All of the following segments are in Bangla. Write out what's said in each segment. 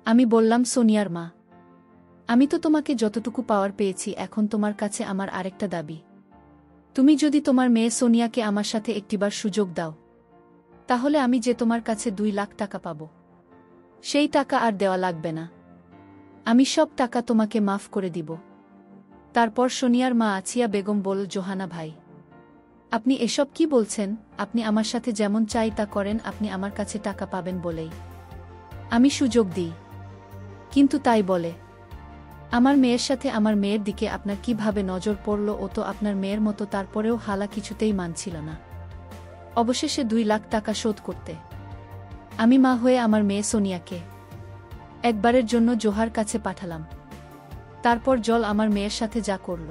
আমি বললাম, সোনিয়ার মা, আমি তো তোমাকে যতটুকু পাওয়ার পেয়েছি, এখন তোমার কাছে আমার আরেকটা দাবি। তুমি যদি তোমার মেয়ে সোনিয়াকে আমার সাথে একটিবার সুযোগ দাও, তাহলে আমি যে তোমার কাছে 2 লাখ টাকা পাব, সেই টাকা আর দেওয়া লাগবে না। আমি সব টাকা তোমাকে মাফ করে দিব। তারপর সোনিয়ার মা আছিয়া বেগম বলল, জোহানা ভাই, আপনি এসব কি বলছেন? আপনি আমার সাথে যেমন চাই তা করেন, আপনি আমার কাছে টাকা পাবেন বলেই আমি সুযোগ দিই। কিন্তু তাই বলে আমার মেয়ের সাথে আমার মেয়ের দিকে আপনার কিভাবে নজর পড়ল? ও তো আপনার মেয়ের মতো, তারপরেও হালা কিছুতেই মানছিল না। অবশেষে 2 লাখ টাকা শোধ করতে আমি মা হয়ে আমার মেয়ে সোনিয়াকে একবারের জন্য জোহার কাছে পাঠালাম। তারপর জল আমার মেয়ের সাথে যা করল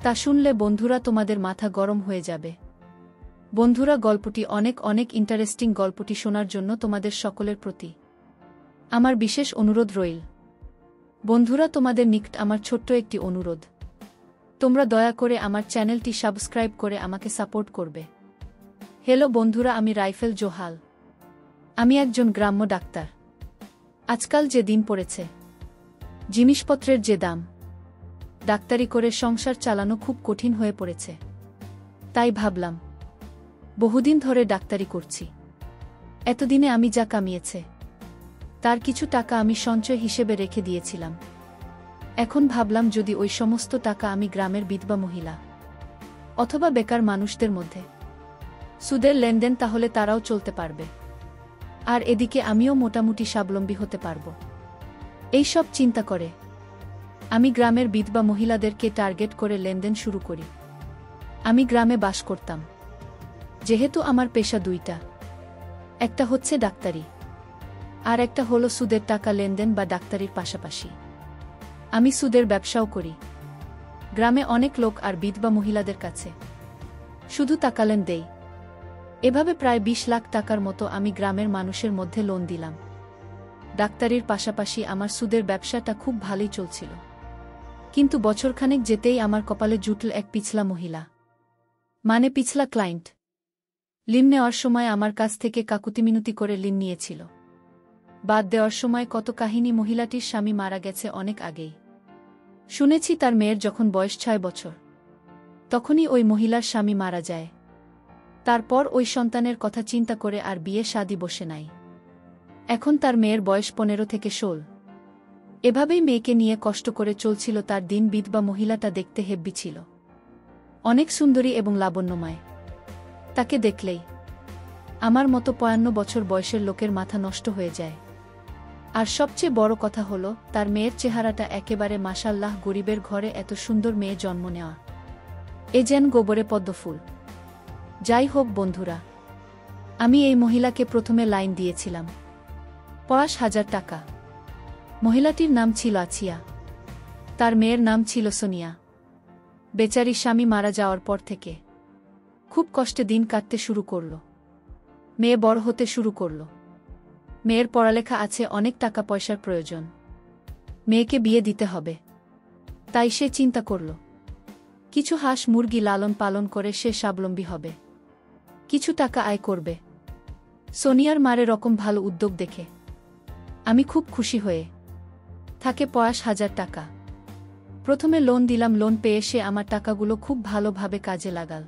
তা শুনলে বন্ধুরা তোমাদের মাথা গরম হয়ে যাবে। বন্ধুরা, গল্পটি অনেক অনেক ইন্টারেস্টিং। গল্পটি শোনার জন্য তোমাদের সকলের প্রতি আমার বিশেষ অনুরোধ রইল। বন্ধুরা, তোমাদের নিকট আমার ছোট্ট একটি অনুরোধ, তোমরা দয়া করে আমার চ্যানেলটি সাবস্ক্রাইব করে আমাকে সাপোর্ট করবে। হ্যালো বন্ধুরা, আমি রাইফেল জোহাল। আমি একজন গ্রাম্য ডাক্তার। আজকাল যে দিন পড়েছে, জিনিসপত্রের যে দাম, ডাক্তারি করে সংসার চালানো খুব কঠিন হয়ে পড়েছে। তাই ভাবলাম, বহুদিন ধরে ডাক্তারি করছি, এতদিনে আমি যা কামিয়েছে তার কিছু টাকা আমি সঞ্চয় হিসেবে রেখে দিয়েছিলাম। এখন ভাবলাম, যদি ওই সমস্ত টাকা আমি গ্রামের বিধবা মহিলা অথবা বেকার মানুষদের মধ্যে সুদের লেনদেন, তাহলে তারাও চলতে পারবে, আর এদিকে আমিও মোটামুটি স্বাবলম্বী হতে পারব। এই সব চিন্তা করে আমি গ্রামের বিধবা মহিলাদেরকে টার্গেট করে লেনদেন শুরু করি। আমি গ্রামে বাস করতাম। যেহেতু আমার পেশা দুইটা, একটা হচ্ছে ডাক্তারি আর একটা হলো সুদের টাকা লেনদেন বা ডাক্তারির পাশাপাশি আমি সুদের ব্যবসাও করি। গ্রামে অনেক লোক আর বিধবা মহিলাদের কাছে শুধু টাকা দেই। এভাবে প্রায় 20 লাখ টাকার মতো আমি গ্রামের মানুষের মধ্যে লোন দিলাম। ডাক্তারির পাশাপাশি আমার সুদের ব্যবসাটা খুব ভালোই চলছিল। কিন্তু বছরখানেক যেতেই আমার কপালে জুটল এক পিছলা মহিলা, মানে পিছলা ক্লায়েন্ট। ঋণ নেওয়ার সময় আমার কাছ থেকে কাকুতিমিনতি করে ঋণ নিয়েছিল। বাদ দেওয়ার সময় কত কাহিনী। মহিলাটির স্বামী মারা গেছে অনেক আগেই। শুনেছি তার মেয়ের যখন বয়স 6 বছর, তখনই ওই মহিলার স্বামী মারা যায়। তারপর ওই সন্তানের কথা চিন্তা করে আর বিয়ে শাদী বসে নাই। এখন তার মেয়ের বয়স 15 থেকে 16। এভাবেই মেয়েকে নিয়ে কষ্ট করে চলছিল তার দিন। বিধবা মহিলাটা দেখতে হেব্বি ছিল, অনেক সুন্দরী এবং লাবণ্যময়। তাকে দেখলেই আমার মতো 55 বছর বয়সের লোকের মাথা নষ্ট হয়ে যায়। আর সবচেয়ে বড় কথা হলো, তার মেয়ের চেহারাটা একেবারে মাশাল্লাহ। গরিবের ঘরে এত সুন্দর মেয়ে জন্ম নেওয়া, এ যেন গোবরে পদ্মফুল। যাই হোক বন্ধুরা, আমি এই মহিলাকে প্রথমে লাইন দিয়েছিলাম 50,000 টাকা। মহিলাটির নাম ছিল আছিয়া, তার মেয়ের নাম ছিল সোনিয়া। বেচারি স্বামী মারা যাওয়ার পর থেকে খুব কষ্টে দিন কাটতে শুরু করল। মেয়ে বড় হতে শুরু করল। মেয়ের পড়ালেখা আছে, অনেক টাকা পয়সার প্রয়োজন। মেয়েকে বিয়ে দিতে হবে। তাই সে চিন্তা করল, কিছু হাঁস মুরগি লালন পালন করে সে স্বাবলম্বী হবে, কিছু টাকা আয় করবে। সোনিয়ার মারে রকম ভালো উদ্যোগ দেখে আমি খুব খুশি হয়ে থাকে 50,000 টাকা প্রথমে লোন দিলাম। লোন পেয়ে সে আমার টাকাগুলো খুব ভালোভাবে কাজে লাগাল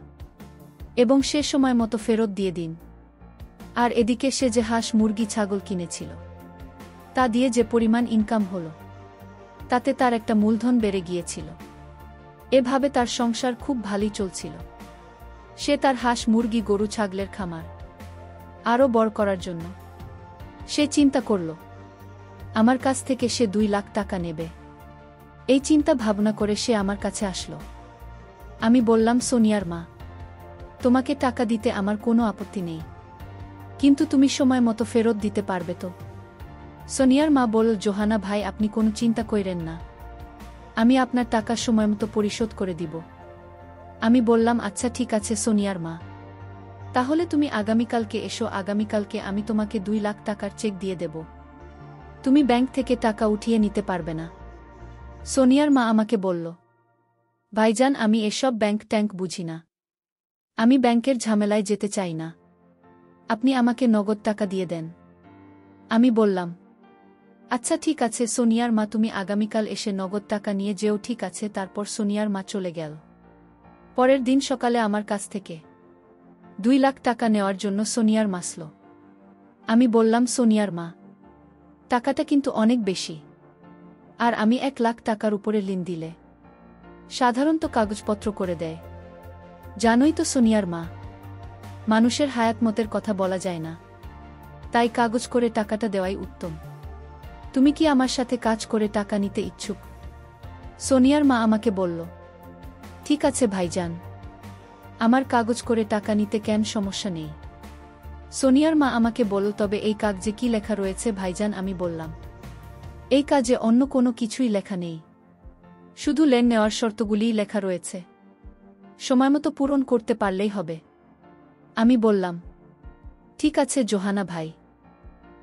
এবং সে সময় মতো ফেরত দিয়ে দিন। আর এদিকে সে যে হাঁস মুরগি ছাগল কিনেছিল, তা দিয়ে যে পরিমাণ ইনকাম হলো, তাতে তার একটা মূলধন বেড়ে গিয়েছিল। এভাবে তার সংসার খুব ভালোই চলছিল। সে তার হাঁস মুরগি গরু ছাগলের খামার আরও বড় করার জন্য সে চিন্তা করল, আমার কাছ থেকে সে 2 লাখ টাকা নেবে। এই চিন্তা ভাবনা করে সে আমার কাছে আসলো। আমি বললাম, সোনিয়ার মা, তোমাকে টাকা দিতে আমার কোনো আপত্তি নেই, কিন্তু তুমি সময় মতো ফেরত দিতে পারবে তো? সোনিয়ার মা বলল, জোহানা ভাই, আপনি কোনো চিন্তা কইরেন না, আমি আপনার টাকা সময় মতো পরিশোধ করে দিব। আমি বললাম, আচ্ছা ঠিক আছে সোনিয়ার মা, তাহলে তুমি আগামীকালকে এসো। আগামীকালকে আমি তোমাকে 2 লাখ টাকার চেক দিয়ে দেব। তুমি ব্যাংক থেকে টাকা উঠিয়ে নিতে পারবে না। সোনিয়ার মা আমাকে বলল, ভাইজান, আমি এসব ব্যাংক ট্যাঙ্ক বুঝি না, আমি ব্যাংকের ঝামেলায় যেতে চাই না, আপনি আমাকে নগদ টাকা দিয়ে দেন। আমি বললাম, আচ্ছা ঠিক আছে সোনিয়ার মা, তুমি আগামীকাল এসে নগদ টাকা নিয়ে যেও, ঠিক আছে। তারপর সোনিয়ার মা চলে গেল। পরের দিন সকালে আমার কাছ থেকে 2 লাখ টাকা নেওয়ার জন্য সোনিয়ার মাসল। আমি বললাম, সোনিয়ার মা, টাকাটা কিন্তু অনেক বেশি, আর আমি 1 লাখ টাকার উপরে ঋণ দিলে সাধারণত কাগজপত্র করে দেয়। জানোই তো সোনিয়ার মা, মানুষের হায়াতমতের কথা বলা যায় না, তাই কাগজ করে টাকাটা দেওয়াই উত্তম। তুমি কি আমার সাথে কাজ করে টাকা নিতে ইচ্ছুক? সোনিয়ার মা আমাকে বলল, ঠিক আছে ভাইজান, আমার কাগজ করে টাকা নিতে কেন সমস্যা নেই। সোনিয়ার মা আমাকে বলল, তবে এই কাগজে কি লেখা রয়েছে ভাইজান? আমি বললাম, এই কাজে অন্য কোনো কিছুই লেখা নেই, শুধু লেন নেওয়ার শর্তগুলিই লেখা রয়েছে, সময়মতো পূরণ করতে পারলেই হবে। আমি বললাম, ঠিক আছে জোহানা ভাই,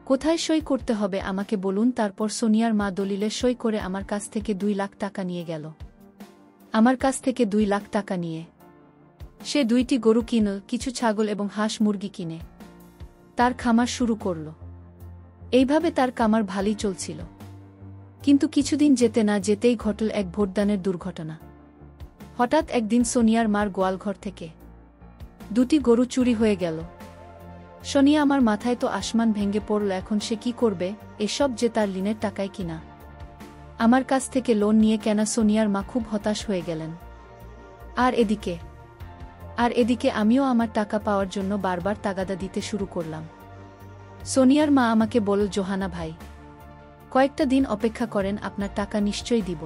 কোথায় সই করতে হবে আমাকে বলুন। তারপর সোনিয়ার মা দলিলে সই করে আমার কাছ থেকে 2 লাখ টাকা নিয়ে গেল। আমার কাছ থেকে 2 লাখ টাকা নিয়ে সে 2টি গরু কিনল, কিছু ছাগল এবং হাঁস মুরগি কিনে তার খামার শুরু করল। এইভাবে তার কামার ভালোই চলছিল। কিন্তু কিছুদিন যেতে না যেতেই ঘটল এক ভোটদানের দুর্ঘটনা। হঠাৎ একদিন সোনিয়ার মার গোয়ালঘর থেকে 2টি গরু চুরি হয়ে গেল। সোনিয়া আমার মাথায় তো আসমান ভেঙে পড়ল। এখন সে কি করবে? এসব যে তার ঋণের টাকায় কিনা, আমার কাছ থেকে লোন নিয়ে কেনা। সোনিয়ার মা খুব হতাশ হয়ে গেলেন। আর এদিকে আমিও আমার টাকা পাওয়ার জন্য বারবার তাগাদা দিতে শুরু করলাম। সোনিয়ার মা আমাকে বলল, জোহানা ভাই, কয়েকটা দিন অপেক্ষা করেন, আপনার টাকা নিশ্চয়ই দিব,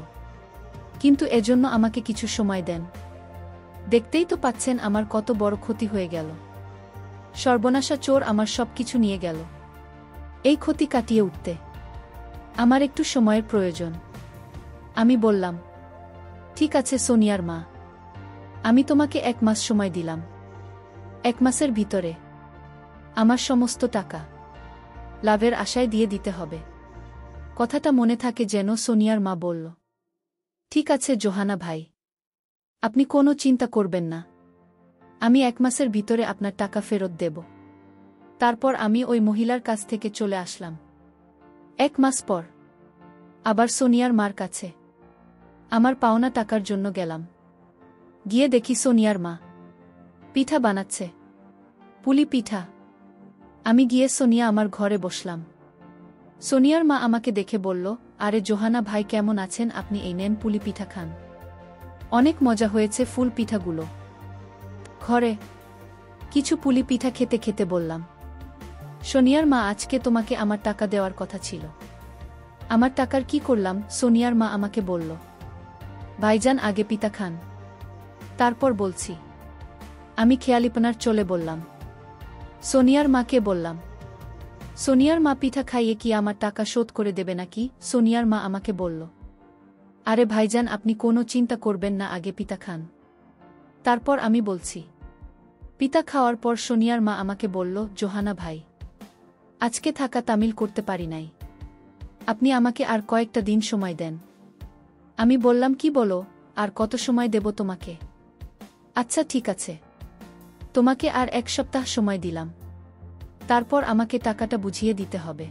কিন্তু এজন্য আমাকে কিছু সময় দেন। দেখতেই তো পাচ্ছেন আমার কত বড় ক্ষতি হয়ে গেল। সর্বনাশা চোর আমার সবকিছু নিয়ে গেল। এই ক্ষতি কাটিয়ে উঠতে আমার একটু সময়ের প্রয়োজন। আমি বললাম, ঠিক আছে সোনিয়ার মা, আমি তোমাকে 1 মাস সময় দিলাম। 1 মাসের ভিতরে আমার সমস্ত টাকা লাভের আশায় দিয়ে দিতে হবে। কথাটা মনে থাকে যেন। সোনিয়ার মা বলল, ঠিক আছে জোহানা ভাই, আপনি কোনো চিন্তা করবেন না, আমি 1 মাসের ভিতরে আপনার টাকা ফেরত দেব। তারপর আমি ওই মহিলার কাছ থেকে চলে আসলাম। 1 মাস পর আবার সোনিয়ার মার কাছে আমার পাওনা টাকার জন্য গেলাম। গিয়ে দেখি সোনিয়ার মা পিঠা বানাচ্ছে, পুলি পিঠা। আমি গিয়ে সোনিয়া আমার ঘরে বসলাম। সোনিয়ার মা আমাকে দেখে বলল, আরে জোহানা ভাই, কেমন আছেন আপনি? এই নেন পুলি পিঠা খান, অনেক মজা হয়েছে ফুল পিঠাগুলো। ঘরে কিছু পুলি পিঠা খেতে খেতে বললাম, সোনিয়ার মা, আজকে তোমাকে আমার টাকা দেওয়ার কথা ছিল, আমার টাকার কি করলাম? সোনিয়ার মা আমাকে বলল, ভাইজান আগে পিঠা খান, তারপর বলছি। আমি খেয়ালিপনার চলে বললাম, সোনিয়ার মাকে বললাম। সোনিয়ার মা পিঠা খাইয়ে কি আমার টাকা শোধ করে দেবে নাকি? সোনিয়ার মা আমাকে বলল, আরে ভাইজান, আপনি কোনো চিন্তা করবেন না, আগে পিঠা খান, তারপর আমি বলছি। পিঠা খাওয়ার পর সোনিয়ার মা আমাকে বলল, জোহানা ভাই, আজকে থাকা তামিল করতে পারি নাই, আপনি আমাকে আর কয়েকটা দিন সময় দেন। আমি বললাম, কি বলো? আর কত সময় দেব তোমাকে? আচ্ছা ঠিক আছে, তোমাকে আর 1 সপ্তাহ সময় দিলাম, তারপর আমাকে টাকাটা বুঝিয়ে দিতে হবে।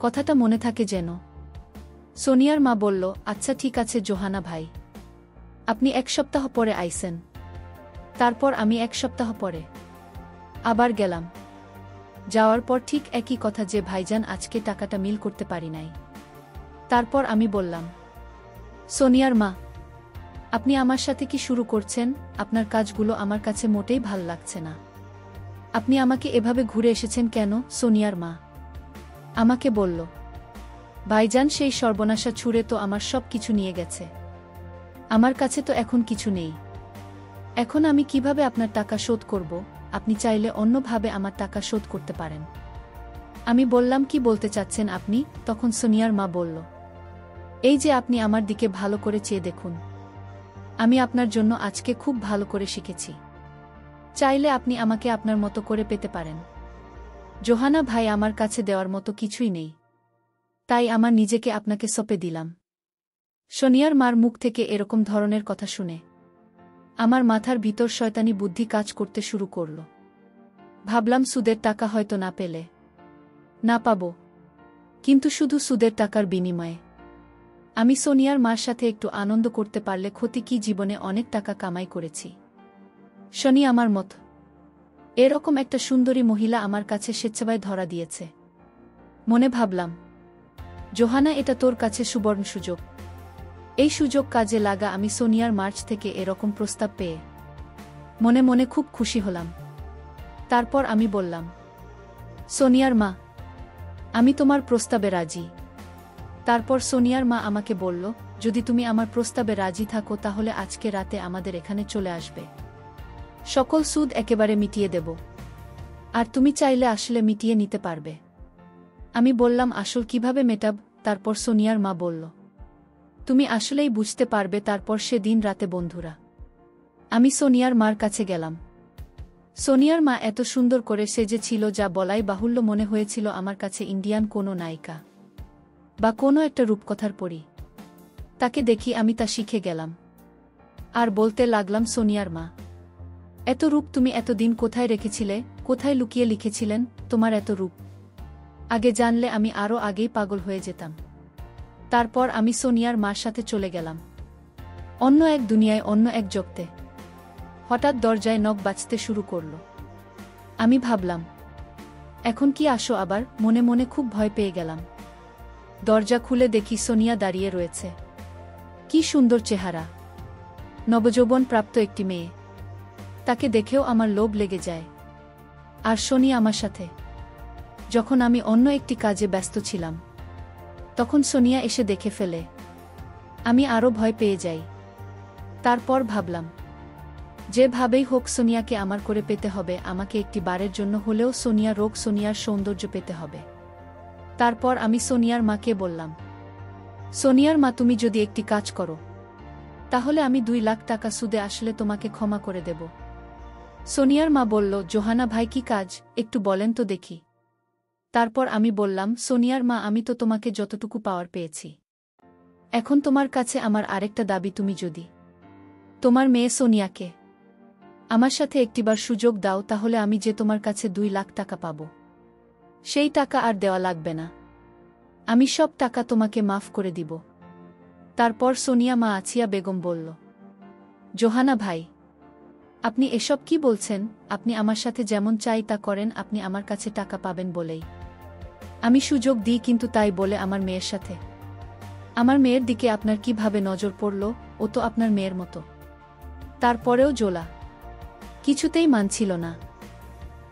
কথাটা মনে থাকে যেন। সোনিয়ার মা বলল, আচ্ছা ঠিক আছে জোহানা ভাই, আপনি 1 সপ্তাহ পরে আইসেন। তারপর আমি 1 সপ্তাহ পরে আবার গেলাম। যাওয়ার পর ঠিক একই কথা, যে ভাইজান আজকে টাকাটা মিল করতে পারি নাই। তারপর আমি বললাম, সোনিয়ার মা, আপনি আমার সাথে কি শুরু করছেন? আপনার কাজগুলো আমার কাছে মোটেই ভাল লাগছে না। আপনি আমাকে এভাবে ঘুরে এসেছেন কেন? সোনিয়ার মা আমাকে বলল, ভাইজান, সেই সর্বনাশা ছুঁড়ে তো আমার সব কিছু নিয়ে গেছে, আমার কাছে তো এখন কিছু নেই। এখন আমি কিভাবে আপনার টাকা শোধ করব? আপনি চাইলে অন্যভাবে আমার টাকা শোধ করতে পারেন। আমি বললাম, কি বলতে চাচ্ছেন আপনি? তখন সোনিয়ার মা বলল, এই যে আপনি আমার দিকে ভালো করে চেয়ে দেখুন, আমি আপনার জন্য আজকে খুব ভালো করে শিখেছি, চাইলে আপনি আমাকে আপনার মতো করে পেতে পারেন। জোহানা ভাই, আমার কাছে দেওয়ার মতো কিছুই নেই, তাই আমার নিজেকে আপনাকে সঁপে দিলাম। সোনিয়ার মার মুখ থেকে এরকম ধরনের কথা শুনে আমার মাথার ভিতর শয়তানি বুদ্ধি কাজ করতে শুরু করল। ভাবলাম, সুদের টাকা হয়তো না পেলে না পাবো, কিন্তু শুধু সুদের টাকার বিনিময়ে। আমি সোনিয়ার মার সাথে একটু আনন্দ করতে পারলে ক্ষতি কি, জীবনে অনেক টাকা কামাই করেছি। শনি আমার মত এরকম একটা সুন্দরী মহিলা আমার কাছে স্বেচ্ছায় ধরা দিয়েছে। মনে ভাবলাম, জোহানা, এটা তোর কাছে সুবর্ণ সুযোগ। এই সুযোগ কাজে লাগা। আমি সোনিয়ার মার্চ থেকে এরকম প্রস্তাব পেয়ে মনে মনে খুব খুশি হলাম। তারপর আমি বললাম, সোনিয়ার মা, আমি তোমার প্রস্তাবে রাজি। তারপর সোনিয়ার মা আমাকে বলল, যদি তুমি আমার প্রস্তাবে রাজি থাকো তাহলে আজকে রাতে আমাদের এখানে চলে আসবে। সকল সুদ একেবারে মিটিয়ে দেব, আর তুমি চাইলে আসলে মিটিয়ে নিতে পারবে। আমি বললাম, আসল কিভাবে মেটাব? তারপর সোনিয়ার মা বলল, তুমি আসলেই বুঝতে পারবে। তারপর সেদিন রাতে বন্ধুরা আমি সোনিয়ার মার কাছে গেলাম। সোনিয়ার মা এত সুন্দর করে সেজেছিল যা বলাই বাহুল্য, মনে হয়েছিল আমার কাছে ইন্ডিয়ান কোনো নায়িকা বা কোনো একটা রূপকথার পরী। তাকে দেখি আমি তা শিখে গেলাম আর বলতে লাগলাম, সোনিয়ার মা, এত রূপ তুমি এতদিন কোথায় রেখেছিলে? কোথায় লুকিয়ে লিখেছিলেন তোমার এত রূপ? আগে জানলে আমি আরও আগেই পাগল হয়ে যেতাম। তারপর আমি সোনিয়ার মার সাথে চলে গেলাম অন্য এক দুনিয়ায়, অন্য এক জগতে। হঠাৎ দরজায় নখ বাজতে শুরু করল। আমি ভাবলাম, এখন কি আসো আবার? মনে মনে খুব ভয় পেয়ে গেলাম। দরজা খুলে দেখি সোনিয়া দাঁড়িয়ে রয়েছে। কি সুন্দর চেহারা, নবযৌবন প্রাপ্ত একটি মেয়ে। তাকে দেখেও আমার লোভ লেগে যায়। আর সোনিয়া আমার সাথে। যখন আমি অন্য একটি কাজে ব্যস্ত ছিলাম তখন সোনিয়া এসে দেখে ফেলে। আমি আরও ভয় পেয়ে যাই। তারপর ভাবলাম, যেভাবেই হোক সোনিয়াকে আমার করে পেতে হবে। আমাকে একটি বারের জন্য হলেও সোনিয়ার সৌন্দর্য পেতে হবে। তারপর আমি সোনিয়ার মাকে বললাম, সোনিয়ার মা, তুমি যদি একটি কাজ করো তাহলে আমি 2 লাখ টাকা সুদে আসলে তোমাকে ক্ষমা করে দেব। সোনিয়ার মা বলল, জোহানা ভাই, কি কাজ একটু বলেন তো দেখি। তারপর আমি বললাম, সোনিয়ার মা, আমি তো তোমাকে যতটুকু পাওয়ার পেয়েছি। এখন তোমার কাছে আমার আরেকটা দাবি, তুমি যদি তোমার মেয়ে সোনিয়াকে আমার সাথে একটিবার সুযোগ দাও তাহলে আমি যে তোমার কাছে 2 লাখ টাকা পাব, সেই টাকা আর দেওয়া লাগবে না। আমি সব টাকা তোমাকে মাফ করে দিব। তারপর সোনিয়া মা আছিয়া বেগম বলল, জোহানা ভাই, আপনি এসব কি বলছেন? আপনি আমার সাথে যেমন চাই তা করেন। আপনি আমার কাছে টাকা পাবেন বলেই আমি সুযোগ দিই, কিন্তু তাই বলে আমার মেয়ের সাথে, আমার মেয়ের দিকে আপনার কিভাবে নজর পড়ল? ও তো আপনার মেয়ের মতো। তারপরেও জোলা কিছুতেই মানছিল না।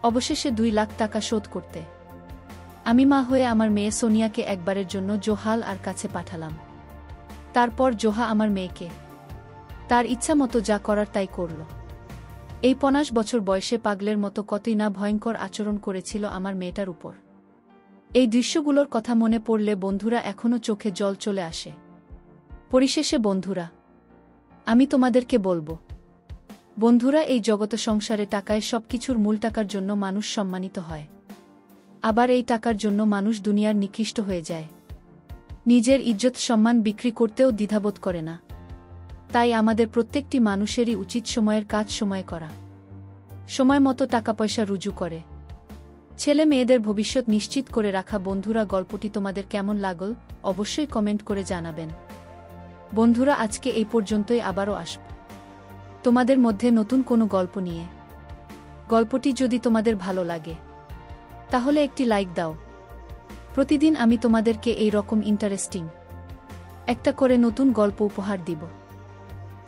অবশেষে 2 লাখ টাকা শোধ করতে আমি মা হয়ে আমার মেয়ে সোনিয়াকে একবারের জন্য জোহাল আর কাছে পাঠালাম। তারপর জোহা আমার মেয়েকে তার ইচ্ছা মতো যা করার তাই করল। এই 50 বছর বয়সে পাগলের মতো কতই না ভয়ঙ্কর আচরণ করেছিল আমার মেয়েটার উপর। এই দৃশ্যগুলোর কথা মনে পড়লে বন্ধুরা এখনও চোখে জল চলে আসে। পরিশেষে বন্ধুরা, আমি তোমাদেরকে বলবো, বন্ধুরা, এই জগৎ সংসারে টাকায় সবকিছুর মূল। টাকার জন্য মানুষ সম্মানিত হয়, আবার এই টাকার জন্য মানুষ দুনিয়ার নিকৃষ্ট হয়ে যায়। নিজের ইজ্জত সম্মান বিক্রি করতেও দ্বিধাবোধ করে না। তাই আমাদের প্রত্যেকটি মানুষেরই উচিত সময়ের কাজ সময়ে করা, সময় মতো টাকা পয়সা রুজু করে ছেলে মেয়েদের ভবিষ্যৎ নিশ্চিত করে রাখা। বন্ধুরা, গল্পটি তোমাদের কেমন লাগল অবশ্যই কমেন্ট করে জানাবেন। বন্ধুরা, আজকে এই পর্যন্তই। আবারও আসব তোমাদের মধ্যে নতুন কোনো গল্প নিয়ে। গল্পটি যদি তোমাদের ভালো লাগে তাহলে একটি লাইক দাও। প্রতিদিন আমি তোমাদেরকে এই রকম ইন্টারেস্টিং একটা করে নতুন গল্প উপহার দিব।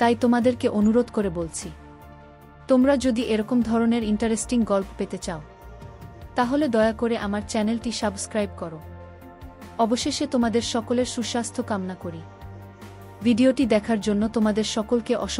তাই তোমাদেরকে অনুরোধ করে বলছি, তোমরা যদি এরকম ধরনের ইন্টারেস্টিং গল্প পেতে চাও তাহলে দয়া করে আমার চ্যানেলটি সাবস্ক্রাইব করো। অবশেষে তোমাদের সকলের সুস্বাস্থ্য কামনা করি। ভিডিওটি দেখার জন্য তোমাদের সকলকে অসংখ্য